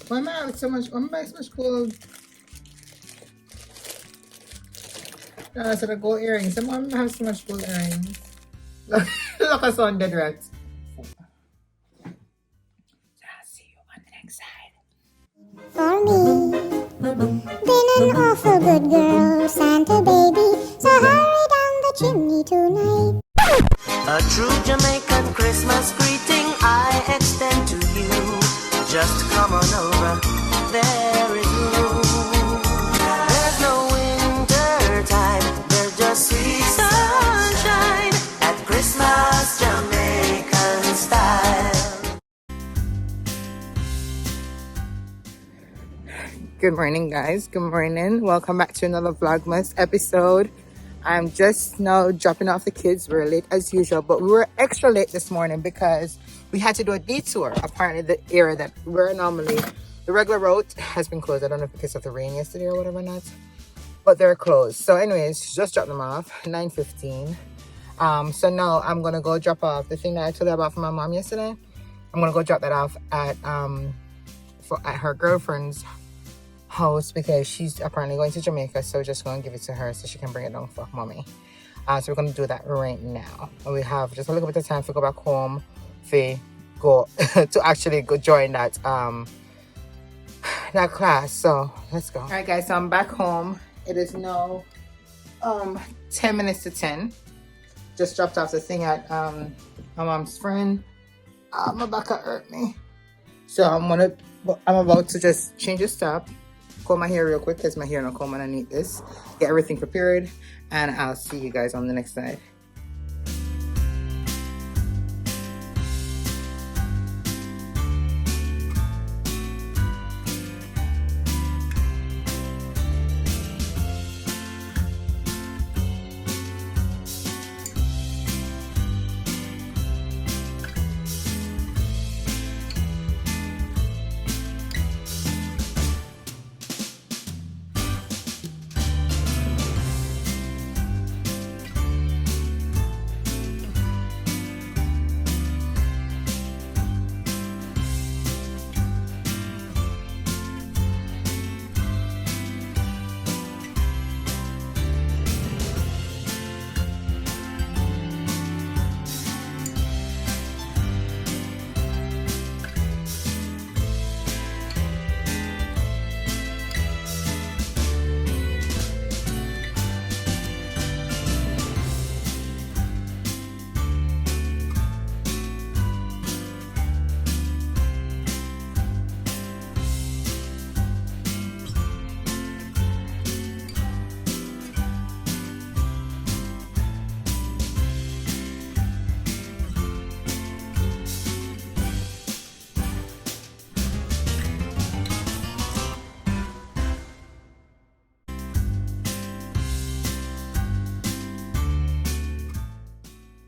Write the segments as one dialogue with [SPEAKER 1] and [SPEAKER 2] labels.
[SPEAKER 1] Why am I having so much? Why am I buying so much gold? I said gold earrings. Why am I having so much gold earrings? Look, look at some dead rats. I'll see you on the next side.
[SPEAKER 2] For me, been an awful good girl, Santa baby. So hurry down the chimney tonight.
[SPEAKER 3] A true Jamaican Christmas greeting I extend to you. Just come on over, there is room. There's no winter time, there's just sweet sunshine at Christmas Jamaican style.
[SPEAKER 1] Good morning, guys. Good morning. Welcome back to another Vlogmas episode. I'm just now dropping off the kids. We're late as usual, but we were extra late this morning because we had to do a detour. Apparently the area that we're normally, the regular route has been closed. I don't know if because of the rain yesterday or whatever not, but they're closed. So anyways, just dropped them off, 9:15. So now I'm gonna go drop off the thing that I told you about from my mom yesterday. I'm gonna go drop that off at her girlfriend's house because she's apparently going to Jamaica, so we're just going to give it to her so she can bring it down for mommy. So we're going to do that right now, and we have just a little bit of time to go back home to go to actually go join that that class. So let's go. All right, guys, so I'm back home. It is now 10 minutes to 10. Just dropped off the thing at my mom's friend. My back hurt me, so I'm about to just change the stop, comb my hair real quick because my hair not comb underneath this, get everything prepared, and I'll see you guys on the next side.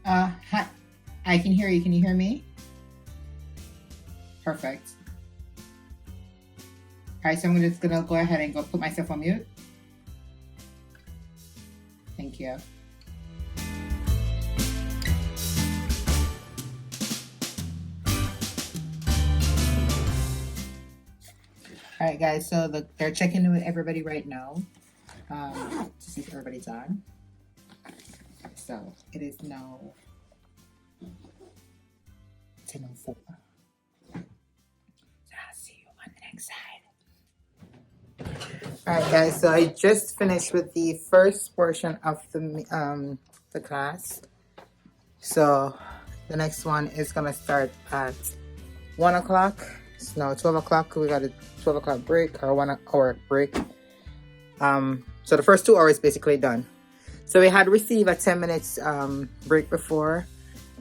[SPEAKER 1] Hi. I can hear you. Can you hear me? Perfect. All right, so I'm just gonna go ahead and go put myself on mute. Thank you. All right, guys, so they're checking in with everybody right now to see if everybody's on. So it is now 10:04. So I'll see you on the next side. All right, guys, so I just finished with the first portion of the class. So the next one is gonna start at 1 o'clock. It's now 12 o'clock. We got a 12 o'clock break or 1 hour break. So the first 2 hours basically done. So we had received a 10 minutes break before.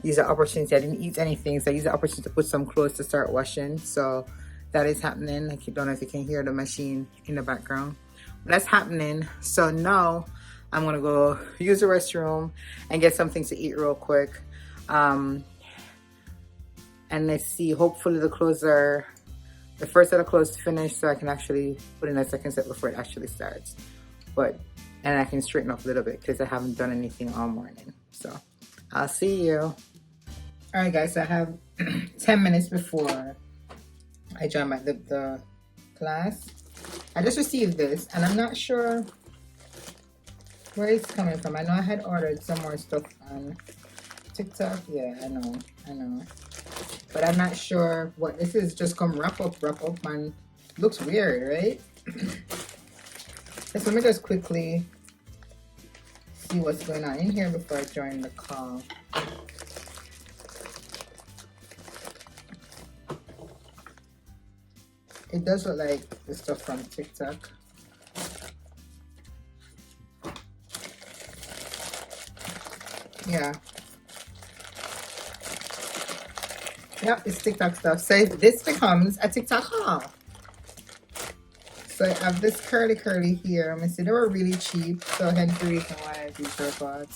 [SPEAKER 1] Use the opportunity. I didn't eat anything, so I used the opportunity to put some clothes to start washing. So that is happening. I don't know if you can hear the machine in the background. But that's happening. So now I'm gonna go use the restroom and get something to eat real quick. And let's see. Hopefully the first set of clothes finished, so I can actually put in a second set before it actually starts. And I can straighten up a little bit because I haven't done anything all morning. So I'll see you. All right, guys, so I have 10 minutes before I join the class. I just received this and I'm not sure where it's coming from. I know I had ordered some more stuff on TikTok. Yeah, I know. But I'm not sure what this is. Just come wrap up, and looks weird, right? So let me just quickly see what's going on in here before I join the call. It does look like the stuff from TikTok. Yeah. Yep, it's TikTok stuff. So this becomes a TikTok haul. So I have this curly here. I'm gonna see they were really cheap, so hence the reason why these were bought.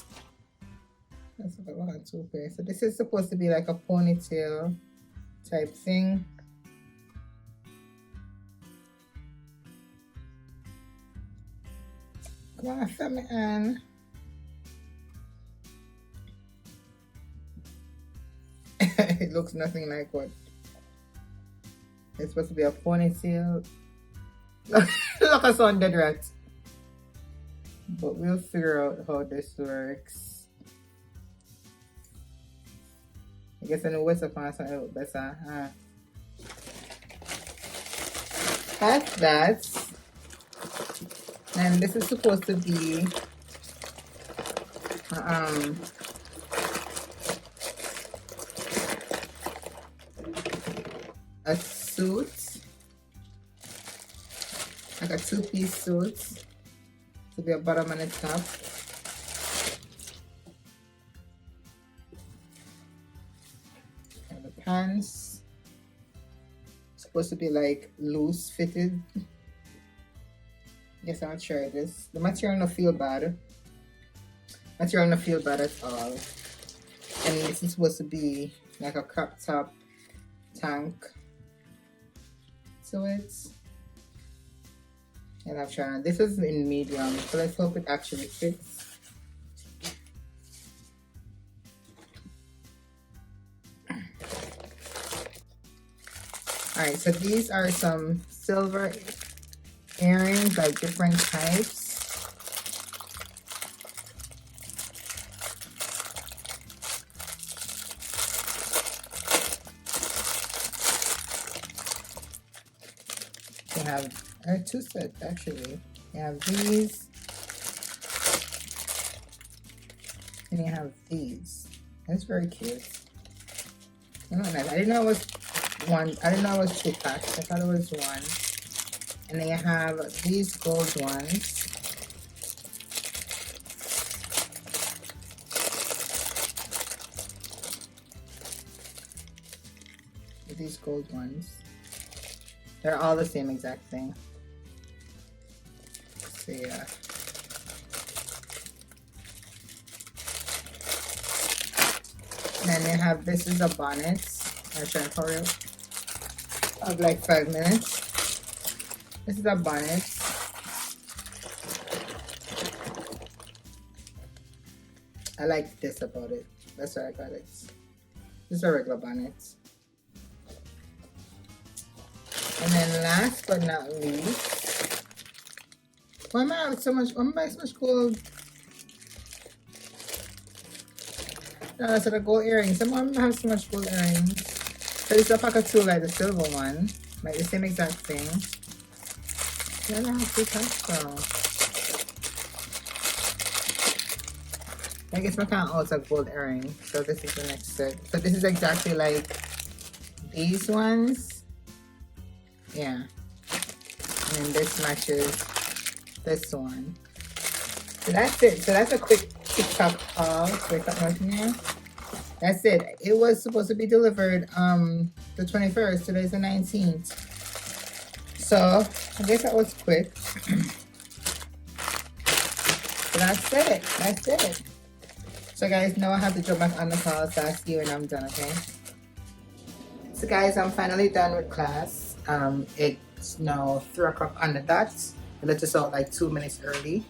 [SPEAKER 1] That's what I want to pay. So this is supposed to be like a ponytail type thing. Come on, fill me in. It looks nothing like what it's supposed to be, a ponytail. Look at some dead rat. But we'll figure out how this works. I guess I know what's up on something look better, huh? That's that. And this is supposed to be a suit, like a two-piece suit, to be a bottom and a top. And the pants supposed to be like loose fitted. Guess I'll try this. The material don't feel bad. Material don't feel bad at all. And this is supposed to be like a crop top tank. So it's, and I've tried. This is in medium, so let's hope it actually fits. Alright, so these are some silver earrings, like different types. They have two sets actually. You have these, and you have these. That's very cute. I didn't know it was one. I didn't know it was two packs. I thought it was one. And then you have these gold ones. These gold ones. They're all the same exact thing. So yeah. And then you have, this is a bonnet. I'll try and hurry up. I have like 5 minutes. This is a bonnet. I like this about it. That's why I got it. This is a regular bonnet. And then last but not least, why am I having so much? Why am I so much gold? No, so the gold earrings. Some of them have so much gold earrings. So this is a pack of two, like the silver one, like the same exact thing. I don't have two packs though. I guess I can't also gold earring. So this is the next set. So this is exactly like these ones. Yeah. And then this matches this one. So that's it. So that's a quick TikTok haul. Wait, something else in here. That's it. It was supposed to be delivered the 21st. Today's the 19th. So I guess that was quick. So that's it. That's it. So guys, now I have to jump back on the call, so I'll see you when I'm done, okay? So guys, I'm finally done with class. It's now 3 o'clock on the dot. I let us out like 2 minutes early.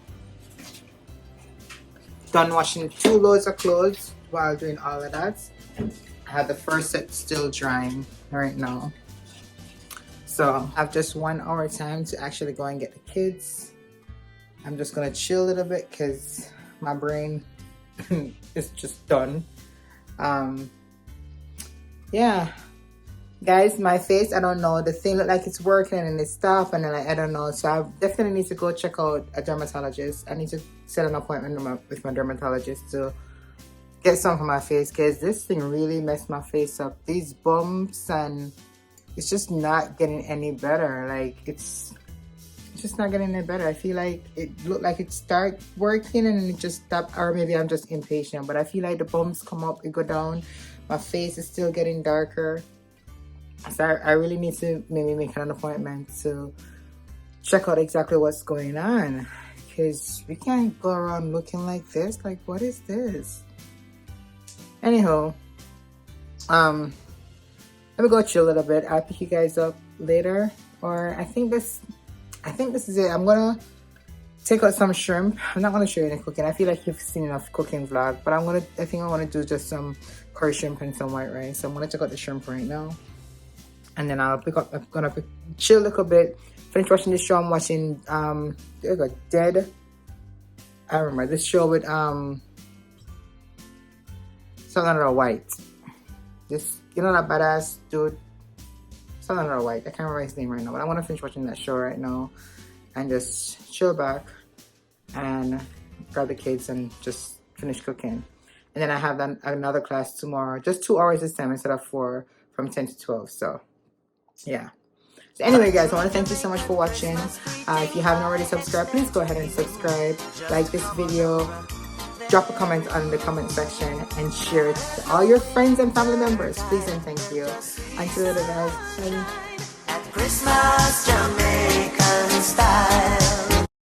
[SPEAKER 1] Done washing 2 loads of clothes while doing all of that. I have the first set still drying right now. So I have just 1 hour time to actually go and get the kids. I'm just gonna chill a little bit because my brain is just done. Yeah, guys, my face, I don't know, the thing look like it's working and it's stopped, and then I don't know. So I definitely need to go check out a dermatologist. I need to set an appointment with my dermatologist to get some for my face, because this thing really messed my face up. These bumps, and it's just not getting any better. Like it's just not getting any better. I feel like it looked like it start working and it just stopped, or maybe I'm just impatient, but I feel like the bumps come up, it go down. My face is still getting darker. So I really need to maybe make an appointment to check out exactly what's going on, because we can't go around looking like this. Like, what is this? Anyhow, let me go chill a little bit. I'll pick you guys up later, or I think this is it. I'm gonna take out some shrimp. I'm not gonna show you any cooking. I feel like you've seen enough cooking vlog, but I think I want to do just some curry shrimp and some white rice. So I'm gonna check out the shrimp right now, and then I'm gonna chill a little bit, finish watching this show. I'm watching there we go, Dead. I remember this show with Southern White. This, you know, that badass dude, Southern White. I can't remember his name right now, but I want to finish watching that show right now and just chill back and grab the kids and just finish cooking. And then I have another class tomorrow, just 2 hours this time instead of 4, from 10 to 12. So yeah. So anyway, guys, I want to thank you so much for watching. If you haven't already subscribed, please go ahead and subscribe, like this video, drop a comment on the comment section, and share it to all your friends and family members. Please and thank you. Until later, guys. Bye.
[SPEAKER 3] At Christmas.